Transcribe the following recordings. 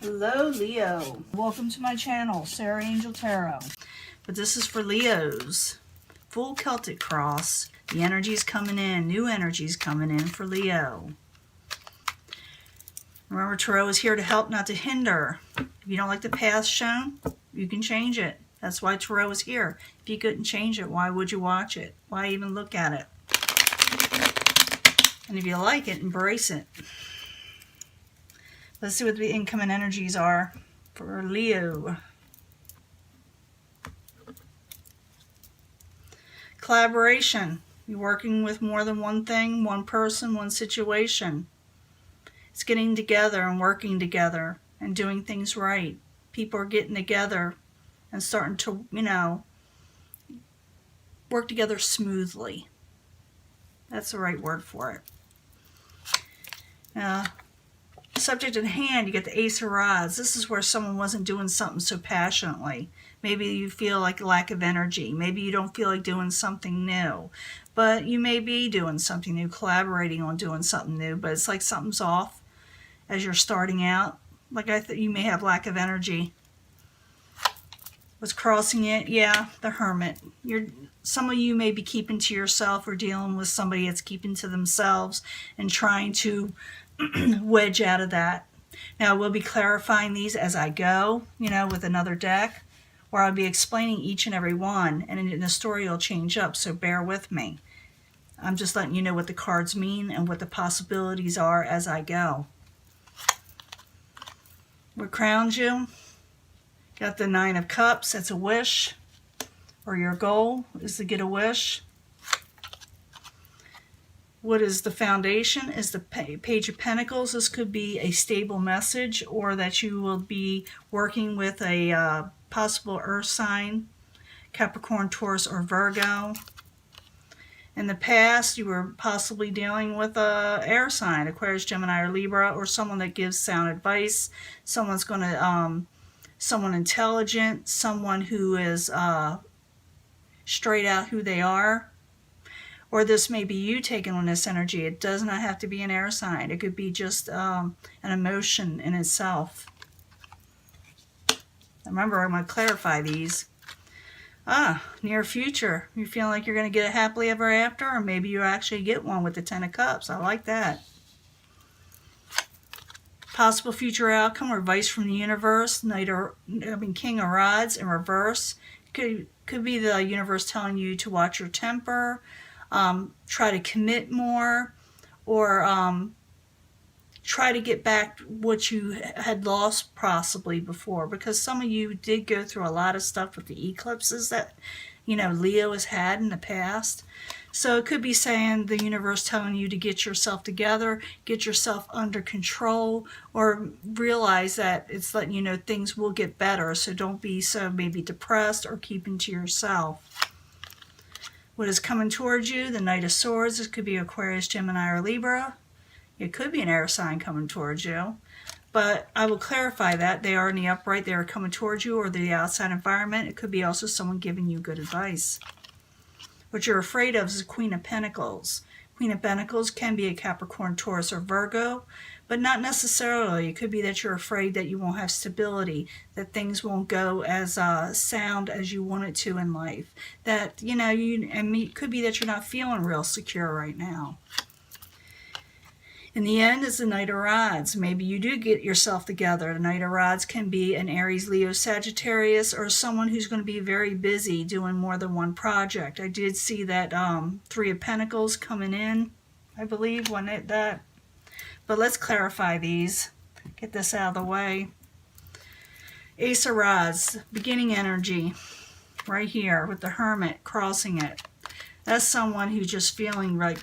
Hello Leo, welcome to my channel, Sarah Angel Tarot. But this is for Leos. Full Celtic cross. The energy's coming in, new energy's coming in for Leo. Remember, Tarot is here to help, not to hinder. If you don't like the path shown, you can change it. That's why Tarot is here. If you couldn't change it, why would you watch it? Why even look at it? And if you like it, embrace it. Let's see what the incoming energies are for Leo. Collaboration. You're working with more than one thing, one person, one situation. It's getting together and working together and doing things right. People are getting together and starting to, work together smoothly. That's the right word for it. Subject at hand, you get the Ace of Rods. This is where someone wasn't doing something so passionately. Maybe you feel like a lack of energy. Maybe you don't feel like doing something new. But you may be doing something new, collaborating on doing something new. But it's like something's off as you're starting out. Like I thought, you may have lack of energy. What's crossing it? Yeah, the Hermit. Some of you may be keeping to yourself or dealing with somebody that's keeping to themselves and trying to wedge out of that. Now, we'll be clarifying these as I go, with another deck, where I'll be explaining each and every one, and the story will change up, so bear with me. I'm just letting you know what the cards mean and what the possibilities are as I go. What crowns you? Got the Nine of Cups. That's a wish, or your goal is to get a wish. What is the foundation? Is the Page of Pentacles. This could be a stable message, or that you will be working with a possible earth sign, Capricorn, Taurus, or Virgo. In the past, you were possibly dealing with a air sign, Aquarius, Gemini, or Libra, or someone that gives sound advice. Someone's going to, someone intelligent, someone who is straight out who they are. Or this may be you taking on this energy. It does not have to be an air sign. It could be just an emotion in itself. Remember, I'm going to clarify these. Near future. You feel like you're going to get a happily ever after, or maybe you actually get one with the Ten of Cups. I like that. Possible future outcome or advice from the universe. King of Rods in reverse. Could be the universe telling you to watch your temper. Try to commit more, or try to get back what you had lost possibly before, because some of you did go through a lot of stuff with the eclipses that Leo has had in the past. So it could be saying the universe telling you to get yourself together, get yourself under control, or realize that it's letting you know things will get better, so don't be so maybe depressed or keeping to yourself. What is coming towards you? The Knight of Swords. This could be Aquarius, Gemini, or Libra. It could be an air sign coming towards you. But I will clarify that. They are in the upright. They are coming towards you, or the outside environment. It could be also someone giving you good advice. What you're afraid of is the Queen of Pentacles. Queen of Pentacles can be a Capricorn, Taurus, or Virgo, but not necessarily. It could be that you're afraid that you won't have stability, that things won't go as sound as you want it to in life. That, it could be that you're not feeling real secure right now. In the end, it's the Knight of Rods. Maybe you do get yourself together. The Knight of Rods can be an Aries, Leo, Sagittarius, or someone who's going to be very busy doing more than one project. I did see that Three of Pentacles coming in, I believe, wasn't it that? But let's clarify these. Get this out of the way. Ace of Rods, beginning energy, right here with the Hermit crossing it. That's someone who's just feeling like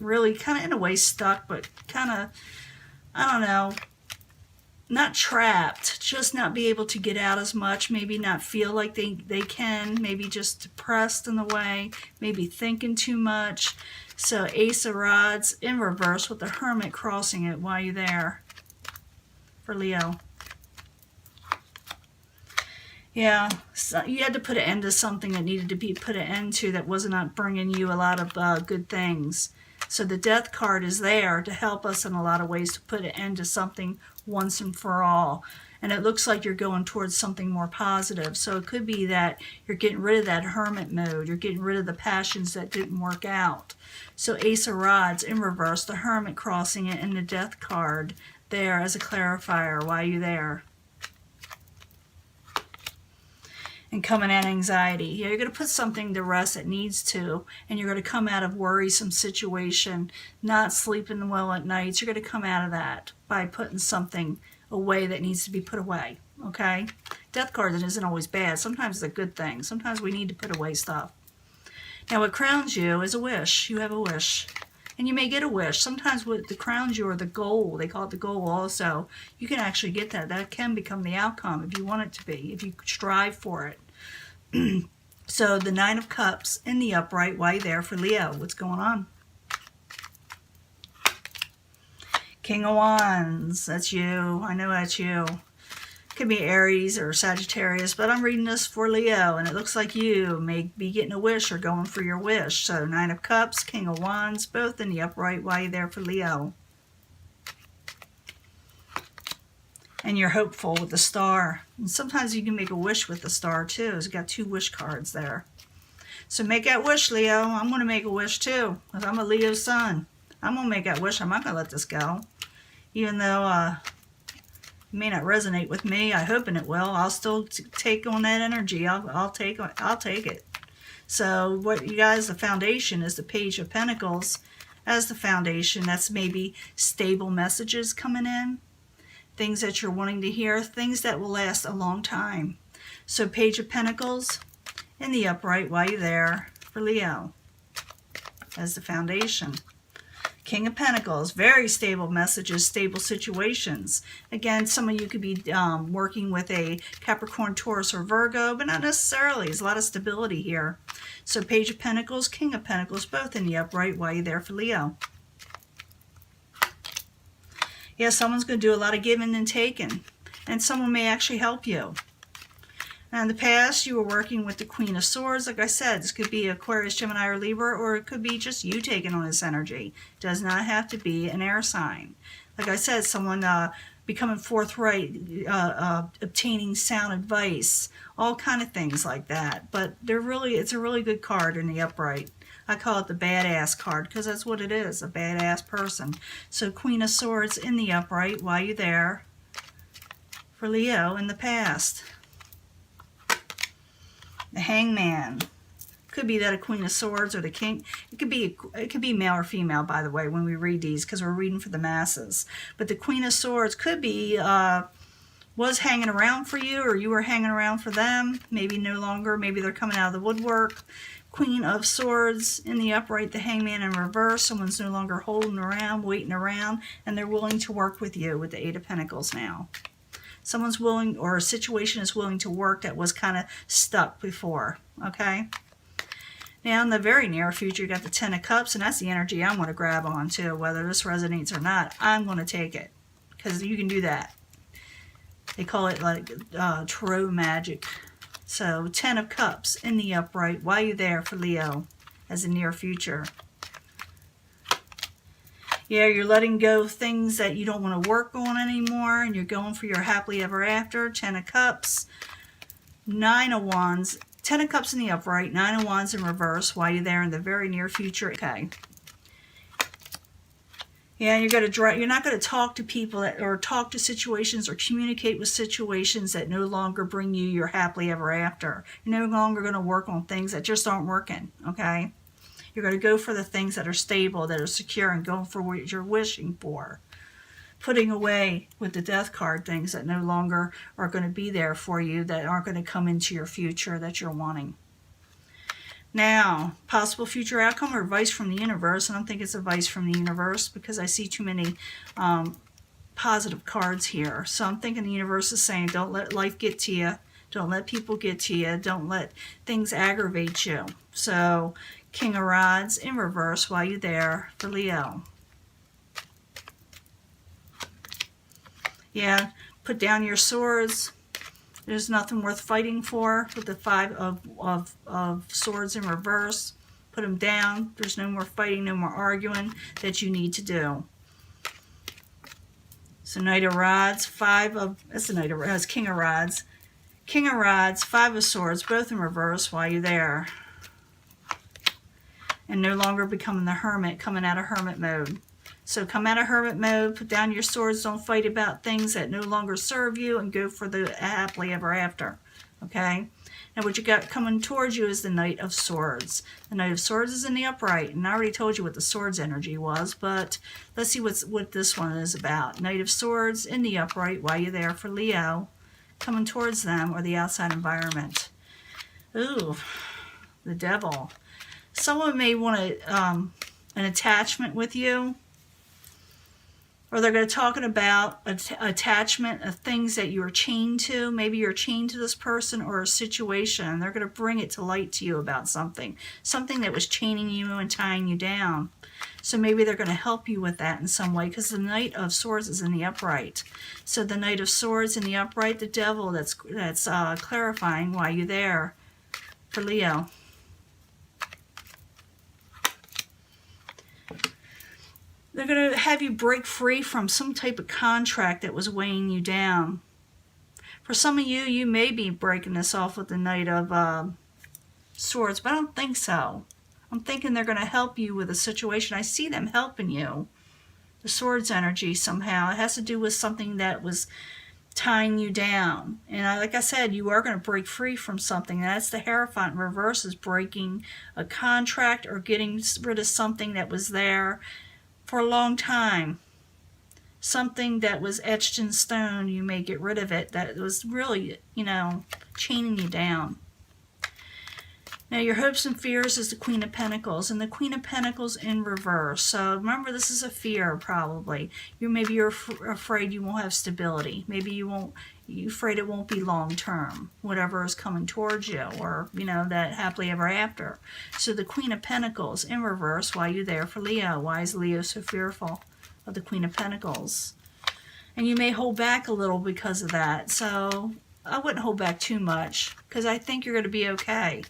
really kind of in a way stuck, but kind of, I don't know, not trapped, just not be able to get out as much, maybe not feel like they can, maybe just depressed in a way, maybe thinking too much. So Ace of Rods in reverse with the Hermit crossing it while you're there for Leo. Yeah, so you had to put an end to something that needed to be put an end to, that was not bringing you a lot of good things. So the Death card is there to help us in a lot of ways to put an end to something once and for all. And it looks like you're going towards something more positive. So it could be that you're getting rid of that hermit mode. You're getting rid of the passions that didn't work out. So Ace of Rods in reverse, the Hermit crossing it, and the Death card there as a clarifier. Why are you there? And coming out anxiety. Yeah, you're going to put something to rest that needs to, and you're going to come out of worrisome situation, not sleeping well at nights. You're going to come out of that by putting something away that needs to be put away, okay? Death card isn't always bad. Sometimes it's a good thing. Sometimes we need to put away stuff. Now, what crowns you is a wish. You have a wish. And you may get a wish. Sometimes what the crowns you or the goal, they call it the goal also, you can actually get that. That can become the outcome if you want it to be, if you strive for it. So the Nine of Cups in the upright, why there for Leo? What's going on? King of Wands, that's you. I know that's you. Could be Aries or Sagittarius, but I'm reading this for Leo, and it looks like you may be getting a wish or going for your wish. So Nine of Cups, King of Wands, both in the upright. Why there for Leo? And you're hopeful with the Star. And sometimes you can make a wish with the Star too. It's got two wish cards there. So make that wish, Leo. I'm going to make a wish too, because I'm a Leo sun. I'm going to make that wish. I'm not going to let this go. Even though it may not resonate with me, I'm hoping it will. I'll still take on that energy. I'll take it. So what you guys, the foundation is the Page of Pentacles as the foundation. That's maybe stable messages coming in, things that you're wanting to hear, things that will last a long time. So Page of Pentacles in the upright, why you there for Leo as the foundation. King of Pentacles, very stable messages, stable situations. Again, some of you could be working with a Capricorn, Taurus, or Virgo, but not necessarily. There's a lot of stability here. So Page of Pentacles, King of Pentacles, both in the upright. Why are you there for Leo? Yeah, someone's going to do a lot of giving and taking, and someone may actually help you. Now, in the past, you were working with the Queen of Swords. Like I said, this could be Aquarius, Gemini, or Libra, or it could be just you taking on this energy. It does not have to be an air sign. Like I said, someone becoming forthright, obtaining sound advice, all kind of things like that. But it's a really good card in the upright. I call it the badass card because that's what it is, a badass person. So Queen of Swords in the upright, why you there for Leo in the past? The Hangman. Could be that a Queen of Swords or the King. It could be male or female, by the way, when we read these, because we're reading for the masses. But the Queen of Swords could be was hanging around for you, or you were hanging around for them. Maybe no longer. Maybe they're coming out of the woodwork. Queen of Swords in the upright, the Hangman in reverse. Someone's no longer holding around, waiting around, and they're willing to work with you with the Eight of Pentacles now. Someone's willing, or a situation is willing to work that was kind of stuck before, okay? Now, in the very near future, you got the Ten of Cups, and that's the energy I'm going to grab on, too. Whether this resonates or not, I'm going to take it, because you can do that. They call it, like, tarot magic. So, Ten of Cups in the upright. Why are you there for Leo as the near future? Yeah, you're letting go of things that you don't want to work on anymore, and you're going for your happily ever after. Ten of Cups, Nine of Wands, Ten of Cups in the upright, Nine of Wands in reverse. Why are you there in the very near future? Okay. Yeah, you're not going to talk to people or talk to situations or communicate with situations that no longer bring you your happily ever after. You're no longer going to work on things that just aren't working, okay? You're going to go for the things that are stable, that are secure, and going for what you're wishing for. Putting away with the Death card things that no longer are going to be there for you, that aren't going to come into your future that you're wanting. Now, possible future outcome or advice from the universe. I don't think it's advice from the universe because I see too many positive cards here. So I'm thinking the universe is saying, don't let life get to you. Don't let people get to you. Don't let things aggravate you. So, King of Rods in reverse, while you're there for Leo. Yeah, put down your swords. There's nothing worth fighting for with the Five of Swords in reverse. Put them down. There's no more fighting, no more arguing that you need to do. So Knight of Rods, that's the Knight of Rods, King of Rods. King of Rods, Five of Swords, both in reverse while you're there. And no longer becoming the Hermit, coming out of Hermit mode. So come out of Hermit mode, put down your swords, don't fight about things that no longer serve you, and go for the happily ever after. Okay? Now what you got coming towards you is the Knight of Swords. The Knight of Swords is in the upright, and I already told you what the Swords energy was, but let's see what this one is about. Knight of Swords in the upright while you're there for Leo, coming towards them or the outside environment. Ooh, the Devil. Someone may want an attachment with you, or they're going to talking about attachment of things that you're chained to. Maybe you're chained to this person or a situation, and they're going to bring it to light to you about something that was chaining you and tying you down. So maybe they're going to help you with that in some way, because the Knight of Swords is in the upright. So the Knight of Swords in the upright, the Devil, that's clarifying why you're there for Leo. They're going to have you break free from some type of contract that was weighing you down. For some of you, you may be breaking this off with the Knight of Swords, but I don't think so. I'm thinking they're going to help you with a situation. I see them helping you. The Swords energy somehow. It has to do with something that was tying you down. And like I said, you are going to break free from something. That's the Hierophant in reverse, is breaking a contract or getting rid of something that was there for a long time. Something that was etched in stone, you may get rid of it, that was really, chaining you down. Now your hopes and fears is the Queen of Pentacles, and the Queen of Pentacles in reverse. So remember, this is a fear probably. Maybe you're afraid you won't have stability. Maybe you're afraid it won't be long term, whatever is coming towards you, or that happily ever after. So the Queen of Pentacles in reverse while you're there for Leo. Why is Leo so fearful of the Queen of Pentacles? And you may hold back a little because of that. So I wouldn't hold back too much, because I think you're going to be okay.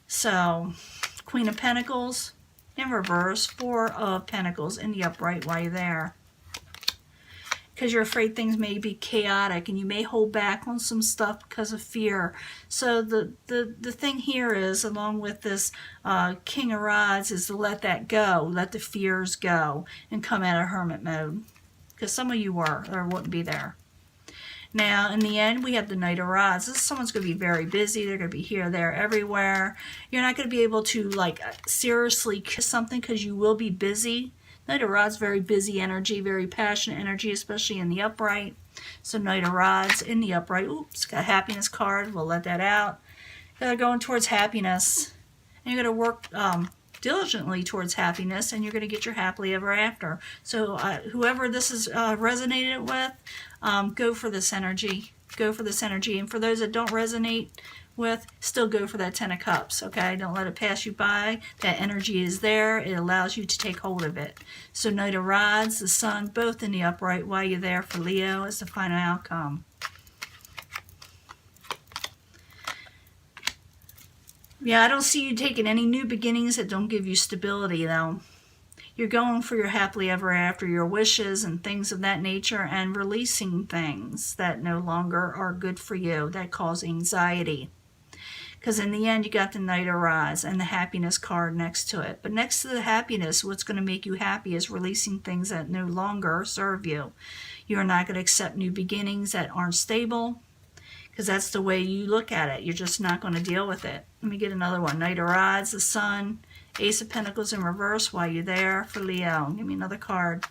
So Queen of Pentacles in reverse, Four of Pentacles in the upright while you're there. Because you're afraid things may be chaotic, and you may hold back on some stuff because of fear. So the thing here is, along with this King of Rods, is to let that go. Let the fears go and come out of Hermit mode. Because some of you were or wouldn't be there. Now, in the end, we have the Knight of Rods. Someone's going to be very busy. They're going to be here, there, everywhere. You're not going to be able to, seriously kiss something because you will be busy. Knight of Rods, very busy energy, very passionate energy, especially in the upright. So Knight of Rods in the upright. Oops, got a happiness card. We'll let that out. They're going towards happiness. And you're going to work diligently towards happiness, and you're going to get your happily ever after. So whoever this is resonated with, go for this energy. Go for this energy. And for those that don't resonate with, still go for that Ten of Cups, okay? Don't let it pass you by. That energy is there. It allows you to take hold of it. So Knight of Rods, the Sun, both in the upright while you're there for Leo is the final outcome. Yeah, I don't see you taking any new beginnings that don't give you stability, though. You're going for your happily ever after, your wishes and things of that nature, and releasing things that no longer are good for you, that cause anxiety. Because in the end, you got the Knight of Rods and the happiness card next to it. But next to the happiness, what's going to make you happy is releasing things that no longer serve you. You're not going to accept new beginnings that aren't stable, because that's the way you look at it. You're just not going to deal with it. Let me get another one. Knight of Rods, the Sun, Ace of Pentacles in reverse while you're there for Leo. Give me another card.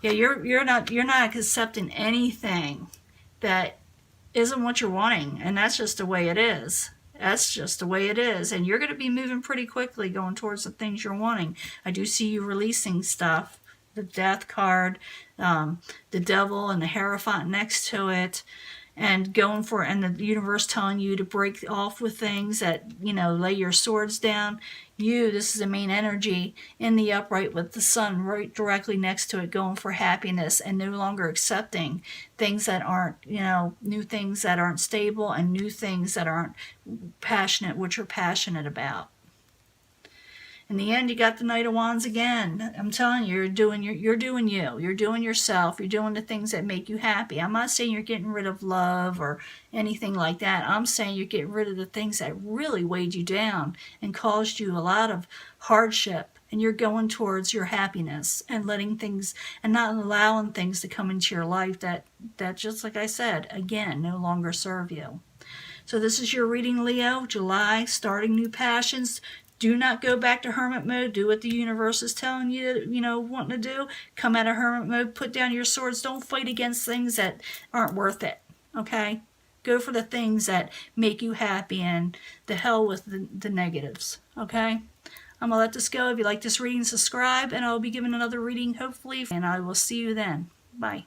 Yeah, you're not accepting anything that isn't what you're wanting, and that's just the way it is. That's just the way it is, and you're going to be moving pretty quickly going towards the things you're wanting. I do see you releasing stuff. The Death card, the Devil, and the Hierophant next to it, and going for it, and the universe telling you to break off with things that, lay your swords down. This is the main energy in the upright with the Sun right directly next to it, going for happiness and no longer accepting things that aren't, new things that aren't stable, and new things that aren't passionate, what you're passionate about. In the end, you got the Knight of Wands again. I'm telling you, you're doing you. You're doing yourself. You're doing the things that make you happy. I'm not saying you're getting rid of love or anything like that. I'm saying you're getting rid of the things that really weighed you down and caused you a lot of hardship. And you're going towards your happiness and letting things and not allowing things to come into your life that just like I said, again, no longer serve you. So this is your reading, Leo. July, starting new passions. Do not go back to hermit mode. Do what the universe is telling you, wanting to do. Come out of hermit mode. Put down your swords. Don't fight against things that aren't worth it. Okay? Go for the things that make you happy and the hell with the negatives. Okay? I'm going to let this go. If you like this reading, subscribe, and I'll be giving another reading, hopefully, and I will see you then. Bye.